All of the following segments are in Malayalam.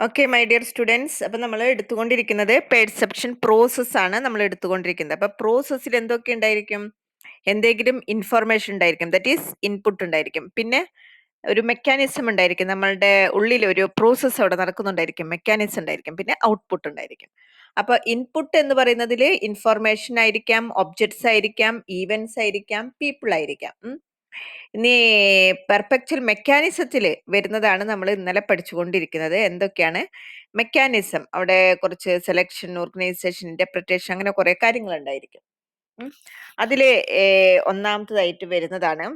ഓക്കെ മൈ ഡിയർ സ്റ്റുഡൻസ്, അപ്പം നമ്മൾ എടുത്തുകൊണ്ടിരിക്കുന്നത് പെർസെപ്ഷൻ പ്രോസസ് ആണ് നമ്മൾ എടുത്തുകൊണ്ടിരിക്കുന്നത്. അപ്പം പ്രോസസ്സിൽ എന്തൊക്കെ ഉണ്ടായിരിക്കും? എന്തെങ്കിലും ഇൻഫർമേഷൻ ഉണ്ടായിരിക്കും, ദറ്റ് ഈസ് ഇൻപുട്ട് ഉണ്ടായിരിക്കും. പിന്നെ ഒരു മെക്കാനിസം ഉണ്ടായിരിക്കും, നമ്മളുടെ ഉള്ളിൽ ഒരു പ്രോസസ്സ് അവിടെ നടക്കുന്നുണ്ടായിരിക്കും, മെക്കാനിസം ഉണ്ടായിരിക്കും. പിന്നെ ഔട്ട്പുട്ട് ഉണ്ടായിരിക്കും. അപ്പൊ ഇൻപുട്ട് എന്ന് പറയുന്നതിൽ ഇൻഫർമേഷൻ ആയിരിക്കാം, ഒബ്ജക്ട്സ് ആയിരിക്കാം, ഈവൻസ് ആയിരിക്കാം, പീപ്പിൾ ആയിരിക്കാം. ഇനി പെർപെക്ച്വൽ മെക്കാനിസത്തിൽ വരുന്നതാണ് നമ്മൾ ഇന്നലെ പഠിച്ചുകൊണ്ടിരിക്കുന്നത്. എന്തൊക്കെയാണ് മെക്കാനിസം? അവിടെ കുറച്ച് സെലക്ഷൻ, ഓർഗനൈസേഷൻ, ഇന്റർപ്രിറ്റേഷൻ, അങ്ങനെ കുറെ കാര്യങ്ങൾ ഉണ്ടായിരിക്കും. അതില് ഒന്നാമത്തതായിട്ട് വരുന്നതാണ്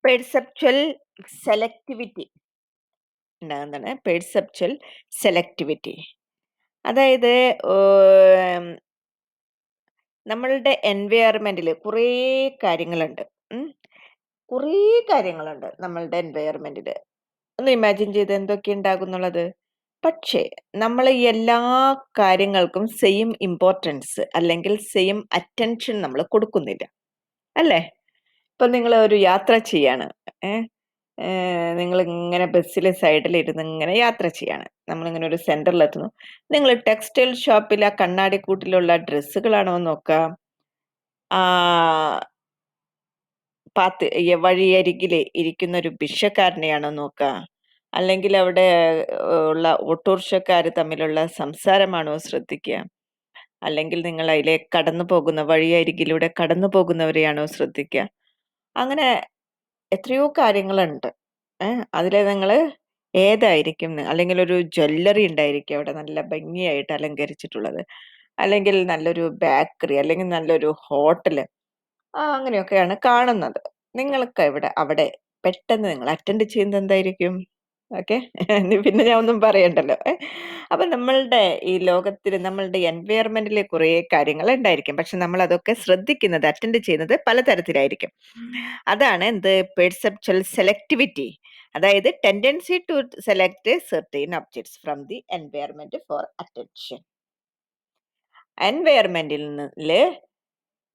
പെർസെപ്ച്വൽ സെലക്ടിവിറ്റി ഉണ്ടാകുന്നതാണ്. പെർസെപ്ച്വൽ സെലക്ടിവിറ്റി അതായത് നമ്മളുടെ എൻവയറമെന്റിൽ കുറേ കാര്യങ്ങളുണ്ട്. കുറേ കാര്യങ്ങളുണ്ട് നമ്മളുടെ എൻവയറമെന്റിൽ. ഒന്ന് ഇമാജിൻ ചെയ്ത് എന്തൊക്കെ ഉണ്ടാകുന്നുള്ളത്. പക്ഷേ നമ്മൾ എല്ലാ കാര്യങ്ങൾക്കും സെയിം ഇമ്പോർട്ടൻസ് അല്ലെങ്കിൽ സെയിം അറ്റൻഷൻ നമ്മൾ കൊടുക്കുന്നില്ല, അല്ലേ? ഇപ്പൊ നിങ്ങൾ ഒരു യാത്ര ചെയ്യാണ്, നിങ്ങൾ ഇങ്ങനെ ബസ്സിൽ സൈഡിൽ ഇരുന്ന് ഇങ്ങനെ യാത്ര ചെയ്യാണ്. നമ്മളിങ്ങനെ ഒരു സെന്ററിൽ എത്തുന്നു. നിങ്ങൾ ടെക്സ്റ്റൈൽ ഷോപ്പിൽ ആ കണ്ണാടിക്കൂട്ടിലുള്ള ഡ്രസ്സുകളാണോ നോക്കുക, വഴിയരികിൽ ഇരിക്കുന്ന ഒരു ഭിക്ഷക്കാരനെയാണോ നോക്കുക, അല്ലെങ്കിൽ അവിടെ ഉള്ള ഓട്ടോറിക്ഷക്കാർ തമ്മിലുള്ള സംസാരമാണോ ശ്രദ്ധിക്കുക, അല്ലെങ്കിൽ നിങ്ങൾ അതിലെ കടന്നു പോകുന്ന വഴിയരികിലൂടെ കടന്നു പോകുന്നവരെയാണോ ശ്രദ്ധിക്കുക? അങ്ങനെ എത്രയോ കാര്യങ്ങളുണ്ട്. അതിലെ നിങ്ങൾ ഏതായിരിക്കും? അല്ലെങ്കിൽ ഒരു ജ്വല്ലറി ഉണ്ടായിരിക്കും അവിടെ നല്ല ഭംഗിയായിട്ട് അലങ്കരിച്ചിട്ടുള്ളത്, അല്ലെങ്കിൽ നല്ലൊരു ബേക്കറി, അല്ലെങ്കിൽ നല്ലൊരു ഹോട്ടല്, അങ്ങനെയൊക്കെയാണ് കാണുന്നത്. നിങ്ങൾക്ക് അവിടെ പെട്ടെന്ന് നിങ്ങൾ അറ്റൻഡ് ചെയ്യുന്നത് എന്തായിരിക്കും? ഓക്കെ, പിന്നെ ഞാൻ ഒന്നും പറയണ്ടല്ലോ. അപ്പൊ നമ്മളുടെ ഈ ലോകത്തിൽ നമ്മളുടെ എൻവയറമെന്റിൽ കുറേ കാര്യങ്ങൾ ഉണ്ടായിരിക്കും, പക്ഷെ നമ്മൾ അതൊക്കെ ശ്രദ്ധിക്കുന്നത്, അറ്റൻഡ് ചെയ്യുന്നത് പലതരത്തിലായിരിക്കും. അതാണ് എന്ത്? Perceptual selectivity. അതായത് tendency to select certain objects from the environment for attention. എൻവയറമെന്റിൽ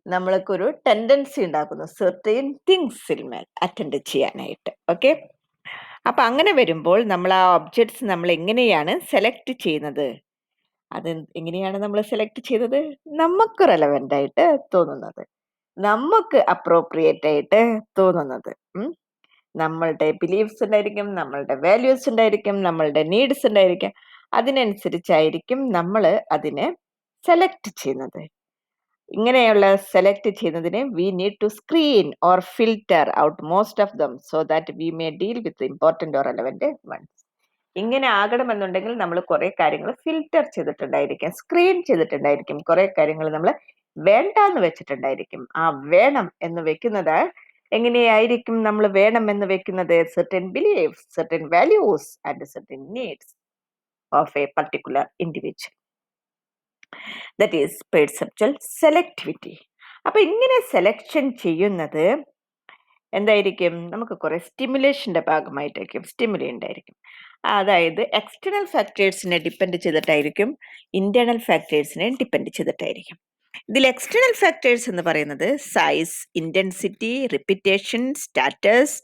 നമ്മൾക്കൊരു ടെൻഡൻസി ഉണ്ടാക്കുന്നു സെർട്ടൈൻ തിങ്സിൽ മേൽ അറ്റൻഡ് ചെയ്യാനായിട്ട്. ഓക്കെ, അപ്പൊ അങ്ങനെ വരുമ്പോൾ നമ്മൾ ആ ഒബ്ജക്ട്സ് നമ്മൾ എങ്ങനെയാണ് സെലക്ട് ചെയ്യുന്നത്? അത് എങ്ങനെയാണ് നമ്മൾ സെലക്ട് ചെയ്തത്? നമുക്ക് റെലവെന്റ് ആയിട്ട് തോന്നുന്നത്, നമുക്ക് അപ്രോപ്രിയേറ്റ് ആയിട്ട് തോന്നുന്നത്. നമ്മളുടെ ബിലീഫ്സ് ഉണ്ടായിരിക്കും, നമ്മളുടെ വാല്യൂസ് ഉണ്ടായിരിക്കും, നമ്മളുടെ നീഡ്സ് ഉണ്ടായിരിക്കും. അതിനനുസരിച്ചായിരിക്കും നമ്മൾ അതിനെ സെലക്ട് ചെയ്യുന്നത്. ഇങ്ങനെയുള്ള സെലക്ട് ചെയ്യുന്നതിന് we need to screen or filter out most of them so that we may deal with important or relevant ones. ഇങ്ങനെ ആകണമെന്നുണ്ടെങ്കിൽ നമ്മൾ കുറെ കാര്യങ്ങൾ ഫിൽറ്റർ ചെയ്തിട്ടുണ്ടായിരിക്കും, സ്ക്രീൻ ചെയ്തിട്ടുണ്ടായിരിക്കും. കുറെ കാര്യങ്ങൾ നമ്മൾ വേണ്ടാന്ന് വെച്ചിട്ടുണ്ടായിരിക്കും. ആ വേണം എന്ന് വെക്കുന്നത് എങ്ങനെയായിരിക്കും? നമ്മൾ വേണം എന്ന് വെക്കുന്നത് certain beliefs, certain values and certain needs of a particular individual. That is perceptual selectivity. അപ്പൊ ഇങ്ങനെ സെലക്ഷൻ ചെയ്യുന്നത് എന്തായിരിക്കും? നമുക്ക് കുറെ സ്റ്റിമുലേഷന്റെ ഭാഗമായിട്ടായിരിക്കും. സ്റ്റിമുലി ഉണ്ടായിരിക്കും. അതായത് എക്സ്റ്റേണൽ ഫാക്ടേഴ്സിനെ ഡിപ്പെൻഡ് ചെയ്തിട്ടായിരിക്കും, ഇന്റേണൽ ഫാക്ടേഴ്സിനെ ഡിപ്പെൻഡ് ചെയ്തിട്ടായിരിക്കും. ഇതിൽ എക്സ്റ്റേണൽ ഫാക്ടേഴ്സ് എന്ന് പറയുന്നത് size, intensity, repetition, status,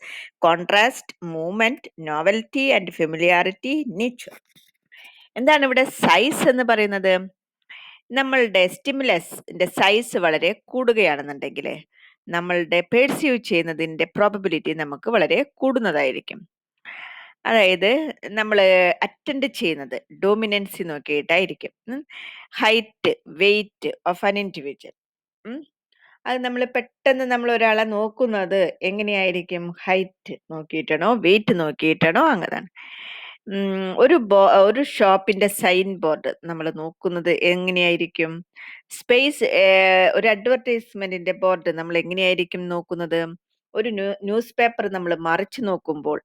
contrast, movement, novelty and familiarity, nature. എന്താണ് ഇവിടെ സൈസ് എന്ന് പറയുന്നത്? നമ്മളുടെ സ്റ്റിമുലസിന്റെ സൈസ് വളരെ കൂടുകയാണെന്നുണ്ടെങ്കിൽ നമ്മളുടെ പെർസീവ് ചെയ്യുന്നതിന്റെ പ്രോബബിലിറ്റി നമുക്ക് വളരെ കൂടുന്നതായിരിക്കും. അതായത് നമ്മൾ അറ്റൻഡ് ചെയ്യുന്നത് ഡോമിനൻസി നോക്കിയിട്ടായിരിക്കും. Height, weight of an individual, അത് നമ്മൾ പെട്ടെന്ന് നമ്മൾ ഒരാളെ നോക്കുന്നത് എങ്ങനെയായിരിക്കും? ഹൈറ്റ് നോക്കിയിട്ടാണോ, വെയിറ്റ് നോക്കിയിട്ടാണോ? അങ്ങനെയാണ്. ഒരു ഷോപ്പിന്റെ സൈൻ ബോർഡ് നമ്മൾ നോക്കുന്നത് എങ്ങനെയായിരിക്കും? സ്പേസ്, ഒരു അഡ്വർടൈസ്മെന്റിന്റെ ബോർഡ് നമ്മൾ എങ്ങനെയായിരിക്കും നോക്കുന്നത്? ഒരു ന്യൂസ് പേപ്പർ നമ്മൾ മറിച്ചു നോക്കുമ്പോൾ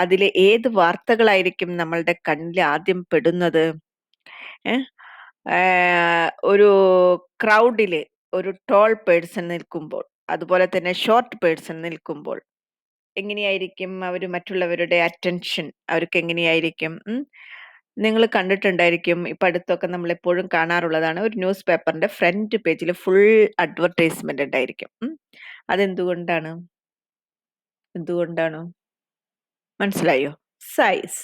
അതിൽ ഏത് വാർത്തകളായിരിക്കും നമ്മളുടെ കണ്ണിൽ ആദ്യം പെടുന്നത്? ഒരു ക്രൗഡില് ഒരു ടോൾ പേഴ്സൺ നിൽക്കുമ്പോൾ, അതുപോലെ തന്നെ ഷോർട്ട് പേഴ്സൺ നിൽക്കുമ്പോൾ എങ്ങനെയായിരിക്കും അവർ മറ്റുള്ളവരുടെ അറ്റൻഷൻ അവർക്ക് എങ്ങനെയായിരിക്കും? നിങ്ങൾ കണ്ടിട്ടുണ്ടായിരിക്കും, ഇപ്പൊ അടുത്തൊക്കെ നമ്മൾ എപ്പോഴും കാണാറുള്ളതാണ്, ഒരു ന്യൂസ് പേപ്പറിന്റെ ഫ്രണ്ട് പേജിൽ ഫുൾ അഡ്വർടൈസ്മെന്റ് ഉണ്ടായിരിക്കും. അതെന്തുകൊണ്ടാണ്? എന്തുകൊണ്ടാണ്? മനസ്സിലായോ? സൈസ്.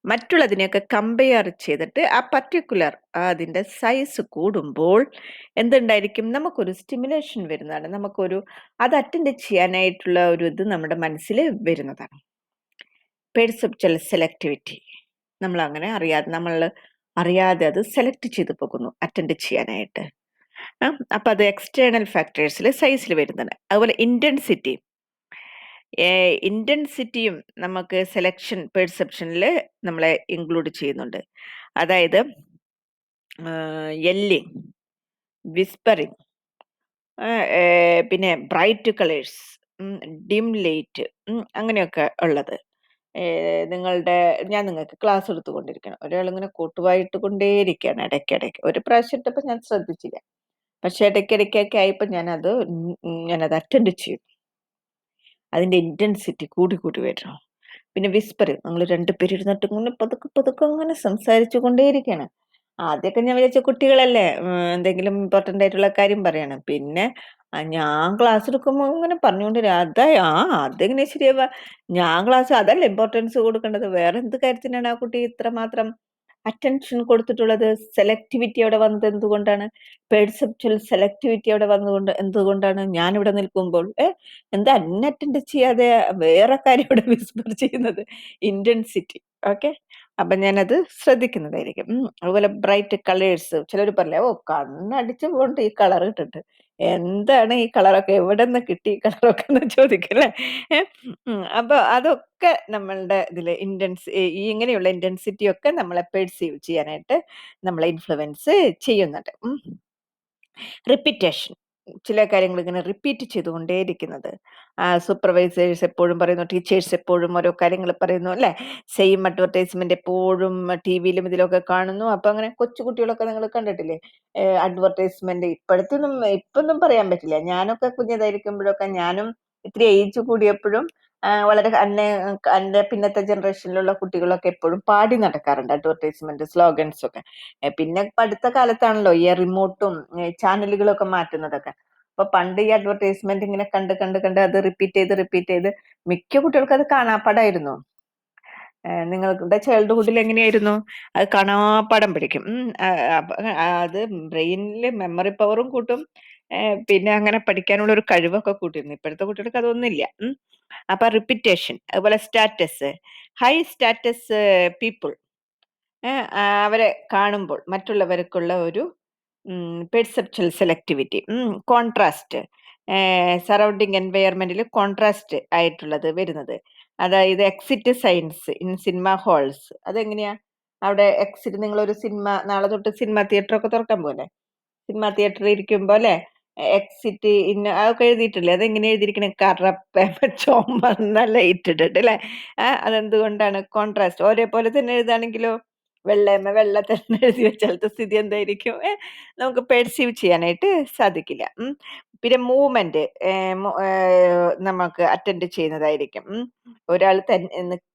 മറ്റുള്ളതിനെയൊക്കെ കമ്പയർ ചെയ്തിട്ട് ആ പർട്ടിക്കുലർ അതിൻ്റെ സൈസ് കൂടുമ്പോൾ എന്തുണ്ടായിരിക്കും, നമുക്കൊരു സ്റ്റിമുലേഷൻ വരുന്നതാണ്. അത് അറ്റൻഡ് ചെയ്യാനായിട്ടുള്ള ഒരു ഇത് നമ്മുടെ മനസ്സിൽ വരുന്നതാണ്. Perceptual selectivity. നമ്മൾ അറിയാതെ അത് സെലക്ട് ചെയ്തു പോകുന്നു അറ്റൻഡ് ചെയ്യാനായിട്ട്. അപ്പൊ അത് എക്സ്റ്റേണൽ ഫാക്ടേഴ്സിൽ സൈസിൽ വരുന്നതാണ്. അതുപോലെ ഇന്റൻസിറ്റിയും നമുക്ക് സെലക്ഷൻ പെർസെപ്ഷനിൽ നമ്മളെ ഇൻക്ലൂഡ് ചെയ്യുന്നുണ്ട്. അതായത് യെല്ലിങ്, വിസ്പറിങ്, പിന്നെ ബ്രൈറ്റ് കളേഴ്സ്, ഡിം ലൈറ്റ്, അങ്ങനെയൊക്കെ ഉള്ളത്. ഞാൻ നിങ്ങൾക്ക് ക്ലാസ് എടുത്തുകൊണ്ടിരിക്കണം, ഒരാളിങ്ങനെ കൂട്ടുവായിട്ട് കൊണ്ടേയിരിക്കുകയാണ് ഇടയ്ക്കിടയ്ക്ക്. ഒരു പ്രാവശ്യം ഇട്ടപ്പോൾ ഞാൻ ശ്രദ്ധിച്ചില്ല, പക്ഷെ ഇടയ്ക്കിടയ്ക്കൊക്കെ ആയപ്പോൾ ഞാനത് അറ്റൻഡ് ചെയ്തു. അതിന്റെ ഇന്റൻസിറ്റി കൂടി കൂടി വരുന്നു. പിന്നെ വിസ്പർ, നിങ്ങൾ രണ്ടുപേരും ഇരുന്നിട്ട് ഇങ്ങനെ പതുക്കെ പതുക്കെ അങ്ങനെ സംസാരിച്ചു കൊണ്ടേയിരിക്കുകയാണ്. ആദ്യമൊക്കെ ഞാൻ വിചാരിച്ച കുട്ടികളല്ലേ എന്തെങ്കിലും ഇമ്പോർട്ടൻ്റ് ആയിട്ടുള്ള കാര്യം പറയാണ്. പിന്നെ ഞാൻ ക്ലാസ് എടുക്കുമ്പോൾ ഇങ്ങനെ പറഞ്ഞുകൊണ്ട് അതെങ്ങനെ ശരിയാവുക, ഞാൻ ക്ലാസ് അതല്ല ഇമ്പോർട്ടൻസ് കൊടുക്കേണ്ടത്, വേറെ എന്ത് കാര്യത്തിനാണ് ആ കുട്ടി ഇത്രമാത്രം അറ്റൻഷൻ കൊടുത്തിട്ടുള്ളത്? സെലക്ടിവിറ്റി അവിടെ വന്നത് എന്തുകൊണ്ടാണ്? പെർസെപ്ച്വൽ സെലക്ടിവിറ്റി അവിടെ വന്നുകൊണ്ട് എന്തുകൊണ്ടാണ്? ഞാനിവിടെ നിൽക്കുമ്പോൾ എന്താ എന്നെ അറ്റൻഡ് ചെയ്യാതെ വേറെ കാര്യം ഇവിടെ വിസ്പർ ചെയ്യുന്നത്? ഇന്റൻസിറ്റി. ഓക്കെ, അപ്പൊ ഞാനത് ശ്രദ്ധിക്കുന്നതായിരിക്കും. അതുപോലെ ബ്രൈറ്റ് കളേഴ്സ്, ചിലർ പറയില്ലേ, കണ്ണടിച്ച് പോകണ്ട ഈ കളർ ഇട്ടിട്ട്, എന്താണ് ഈ കളറൊക്കെ, എവിടെ നിന്ന് കിട്ടി ഈ കളറൊക്കെ എന്ന് ചോദിക്കല്ലേ. അപ്പൊ അതൊക്കെ നമ്മളുടെ ഇതില് ഇങ്ങനെയുള്ള ഇന്റൻസിറ്റി ഒക്കെ നമ്മളെ പെർസീവ് ചെയ്യാനായിട്ട് നമ്മളെ ഇൻഫ്ലുവൻസ് ചെയ്യുന്നുണ്ട്. റിപ്പീറ്റേഷൻ, ചില കാര്യങ്ങൾ ഇങ്ങനെ റിപ്പീറ്റ് ചെയ്തുകൊണ്ടേയിരിക്കുന്നത്. സൂപ്പർവൈസേഴ്സ് എപ്പോഴും പറയുന്നു, ടീച്ചേഴ്സ് എപ്പോഴും ഓരോ കാര്യങ്ങൾ പറയുന്നു അല്ലേ. സെയിം അഡ്വർടൈസ്മെന്റ് എപ്പോഴും ടിവിയിലും ഇതിലൊക്കെ കാണുന്നു. അപ്പൊ അങ്ങനെ കൊച്ചുകുട്ടികളൊക്കെ നിങ്ങൾ കണ്ടിട്ടില്ലേ, അഡ്വർടൈസ്മെന്റ് ഇപ്പൊന്നും പറയാൻ പറ്റില്ല. ഞാനൊക്കെ കുഞ്ഞതായിരിക്കുമ്പോഴൊക്കെ, ഞാനും ഇത്തിരി ഏജ് കൂടിയപ്പോഴും വളരെ എൻ്റെ പിന്നത്തെ ജനറേഷനിലുള്ള കുട്ടികളൊക്കെ എപ്പോഴും പാടി നടക്കാറുണ്ട് അഡ്വർടൈസ്മെന്റ് സ്ലോഗൻസ് ഒക്കെ. പിന്നെ അടുത്ത കാലത്താണല്ലോ ഈ റിമോട്ടും ചാനലുകളൊക്കെ മാറ്റുന്നതൊക്കെ. അപ്പൊ പണ്ട് ഈ അഡ്വർടൈസ്മെന്റ് ഇങ്ങനെ കണ്ട് കണ്ട് കണ്ട് അത് റിപ്പീറ്റ് ചെയ്ത് മിക്ക കുട്ടികൾക്കും അത് കാണാപ്പാടായിരുന്നു. നിങ്ങളുടെ ചൈൽഡ്ഹുഡിൽ എങ്ങനെയായിരുന്നു? അത് കാണാപ്പാടം പഠിക്കും. അത് ബ്രെയിനിൽ മെമ്മറി പവറും കൂട്ടും, പിന്നെ അങ്ങനെ പഠിക്കാനുള്ള ഒരു കഴിവൊക്കെ കൂട്ടിയിരുന്നു. ഇപ്പോഴത്തെ കുട്ടികൾക്ക് അതൊന്നുമില്ല. അപ്പൊ റിപ്പീറ്റേഷൻ, അതുപോലെ സ്റ്റാറ്റസ്, ഹൈ സ്റ്റാറ്റസ് പീപ്പിൾ, അവരെ കാണുമ്പോൾ മറ്റുള്ളവർക്കുള്ള ഒരു പെർസെപ്ച്വൽ സെലക്ടിവിറ്റി, കോൺട്രാസ്റ്റ്, സറൗണ്ടിങ് എൻവയർമെന്റിൽ കോൺട്രാസ്റ്റ് ആയിട്ടുള്ളത് വരുന്നത്. അതായത് exit signs in cinema halls. അതെങ്ങനെയാ അവിടെ എക്സിറ്റ്, നിങ്ങളൊരു നാളെ തൊട്ട് സിനിമ തിയേറ്റർ ഒക്കെ തുറക്കാൻ പോലെ, സിനിമ തിയേറ്ററിൽ ഇരിക്കുമ്പോ അല്ലെ, എക്സിറ്റ് ഇന്ന അതൊക്കെ എഴുതിയിട്ടില്ലേ? അതെങ്ങനെ എഴുതിയിരിക്കണേ? കറുപ്പ ചുമന്ന ലൈറ്റ് ഇട്ടിട്ട് അല്ലെ. അതെന്തുകൊണ്ടാണ്? കോൺട്രാസ്റ്റ്. ഒരേപോലെ തന്നെ എഴുതാണെങ്കിലോ, വെള്ള തന്നെ എഴുതി വെച്ചാലത്തെ സ്ഥിതി എന്തായിരിക്കും? നമുക്ക് പെർസീവ് ചെയ്യാനായിട്ട് സാധിക്കില്ല. പിന്നെ മൂവ്മെന്റ് നമുക്ക് അറ്റൻഡ് ചെയ്യുന്നതായിരിക്കും. ഒരാൾ തന്നെ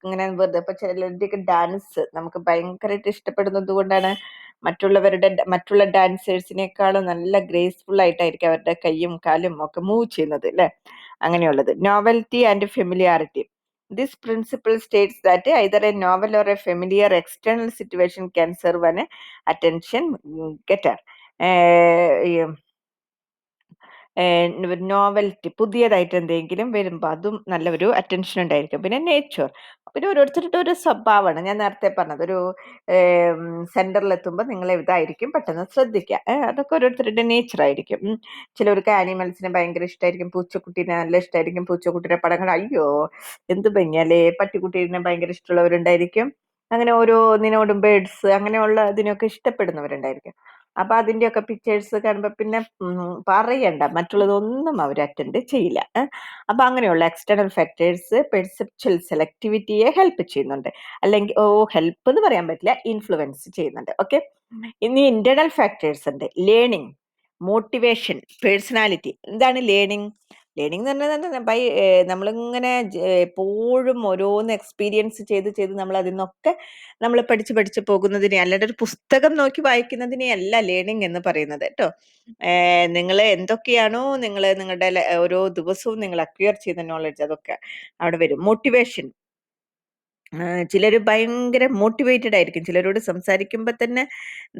ഇങ്ങനെ വെറുതെ, ഇപ്പൊ ചിലരുടെയൊക്കെ ഡാൻസ് നമുക്ക് ഭയങ്കരമായിട്ട് ഇഷ്ടപ്പെടുന്നത് കൊണ്ടാണ് മറ്റുള്ള ഡാൻസേഴ്സിനേക്കാളും നല്ല ഗ്രേസ്ഫുൾ ആയിട്ടായിരിക്കും അവരുടെ കൈയും കാലും ഒക്കെ മൂവ് ചെയ്യുന്നത് അല്ലെ. അങ്ങനെയുള്ളത്. Novelty and familiarity. This principle states that either a novel or a familiar external situation can serve an attention getter. Novelty, പുതിയതായിട്ട് എന്തെങ്കിലും വരുമ്പോൾ അതും നല്ലൊരു അറ്റൻഷൻ ഉണ്ടായിരിക്കും. പിന്നെ നേച്ചർ, പിന്നെ ഓരോരുത്തരുടെ ഒരു സ്വഭാവമാണ് ഞാൻ നേരത്തെ പറഞ്ഞത്. ഒരു സെന്ററിലെത്തുമ്പോൾ നിങ്ങൾ ഇതായിരിക്കും പെട്ടെന്ന് ശ്രദ്ധിക്കുക. അതൊക്കെ ഓരോരുത്തരുടെ നേച്ചർ ആയിരിക്കും. ചിലവർക്ക് ആനിമൽസിനെ ഭയങ്കര ഇഷ്ടമായിരിക്കും, പൂച്ചക്കുട്ടീനെ നല്ല ഇഷ്ടമായിരിക്കും, പൂച്ചക്കുട്ടിയുടെ പടങ്ങൾ അയ്യോ എന്ത് ഭംഗിയല്ലേ, പട്ടിക്കുട്ടീനെ ഭയങ്കര ഇഷ്ടമുള്ളവരുണ്ടായിരിക്കും. അങ്ങനെ ഓരോന്നിനോടും ബേഡ്സ് അങ്ങനെയുള്ള ഇതിനൊക്കെ ഇഷ്ടപ്പെടുന്നവരുണ്ടായിരിക്കും. അപ്പൊ അതിന്റെയൊക്കെ പിക്ചേഴ്സ് കാണുമ്പോ പിന്നെ പറയണ്ട, മറ്റുള്ളതൊന്നും അവർ അറ്റൻഡ് ചെയ്യില്ല. അപ്പൊ അങ്ങനെയുള്ള എക്സ്റ്റേണൽ ഫാക്ടേഴ്സ് പെർസെപ്ച്വൽ സെലക്ടിവിറ്റിയെ ഹെൽപ്പ് ചെയ്യുന്നുണ്ട്. അല്ലെങ്കിൽ ഹെൽപ്പ് എന്ന് പറയാൻ പറ്റില്ല, ഇൻഫ്ലുവൻസ് ചെയ്യുന്നുണ്ട്. ഓക്കെ, ഇനി ഇന്റേണൽ ഫാക്ടേഴ്സ് ഉണ്ട്. Learning, motivation, personality. എന്താണ് ലേണിംഗ്? ലേണിംഗ് എന്ന് പറഞ്ഞാൽ നമ്മളിങ്ങനെ എപ്പോഴും ഓരോന്ന് എക്സ്പീരിയൻസ് ചെയ്ത് നമ്മൾ അതിന്നൊക്കെ നമ്മൾ പഠിച്ച് പോകുന്നതിനെ, അല്ലാണ്ട് ഒരു പുസ്തകം നോക്കി വായിക്കുന്നതിനെ അല്ല ലേണിംഗ് എന്ന് പറയുന്നത് കേട്ടോ. നിങ്ങൾ എന്തൊക്കെയാണോ നിങ്ങളുടെ ഓരോ ദിവസവും നിങ്ങൾ അക്വയർ ചെയ്യുന്ന നോളജ്, അതൊക്കെ അവിടെ വരും. മോട്ടിവേഷൻ, ചിലര് ഭയങ്കര മോട്ടിവേറ്റഡ് ആയിരിക്കും. ചിലരോട് സംസാരിക്കുമ്പോ തന്നെ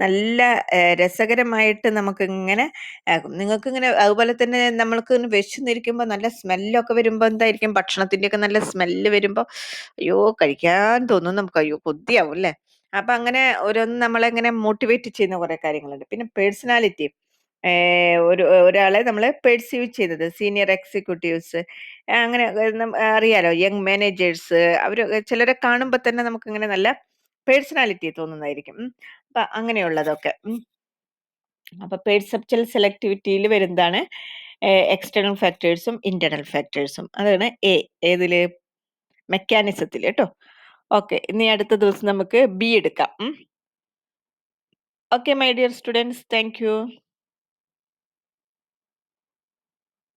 നല്ല രസകരമായിട്ട് നമുക്കിങ്ങനെ നിങ്ങൾക്കിങ്ങനെ അതുപോലെ തന്നെ നമ്മൾക്ക് വിശന്നിരിക്കുമ്പോ നല്ല സ്മെല്ലൊക്കെ വരുമ്പോ എന്തായിരിക്കും ഭക്ഷണത്തിന്റെയൊക്കെ നല്ല സ്മെല്ല് വരുമ്പോ അയ്യോ കഴിക്കാൻ തോന്നും നമുക്ക്. അയ്യോ കൊതിയാവും ല്ലേ? അപ്പൊ അങ്ങനെ ഓരോന്ന് നമ്മളെങ്ങനെ മോട്ടിവേറ്റ് ചെയ്യുന്ന കുറെ കാര്യങ്ങളുണ്ട്. പിന്നെ പേഴ്സണാലിറ്റി ഒരാളെ നമ്മള് പെർസീവ് ചെയ്യുന്നത് സീനിയർ എക്സിക്യൂട്ടീവ്സ് അങ്ങനെ അറിയാലോ യങ് മാനേജേഴ്സ് അവര് ചിലരെ കാണുമ്പോ തന്നെ നമുക്കിങ്ങനെ നല്ല പേഴ്സണാലിറ്റി തോന്നുന്നതായിരിക്കും. അപ്പൊ അങ്ങനെയുള്ളതൊക്കെ. അപ്പൊ പെർസെപ്ച്വൽ സെലക്ടിവിറ്റിയിൽ വരുന്നതാണ് എക്സ്റ്റേണൽ ഫാക്ടേഴ്സും ഇന്റേണൽ ഫാക്ടേഴ്സും. അതാണ് ഏതില് മെക്കാനിസത്തിൽ കേട്ടോ. ഓക്കെ, ഇനി അടുത്ത ദിവസം നമുക്ക് ബി എടുക്കാം. Okay my dear students, thank you.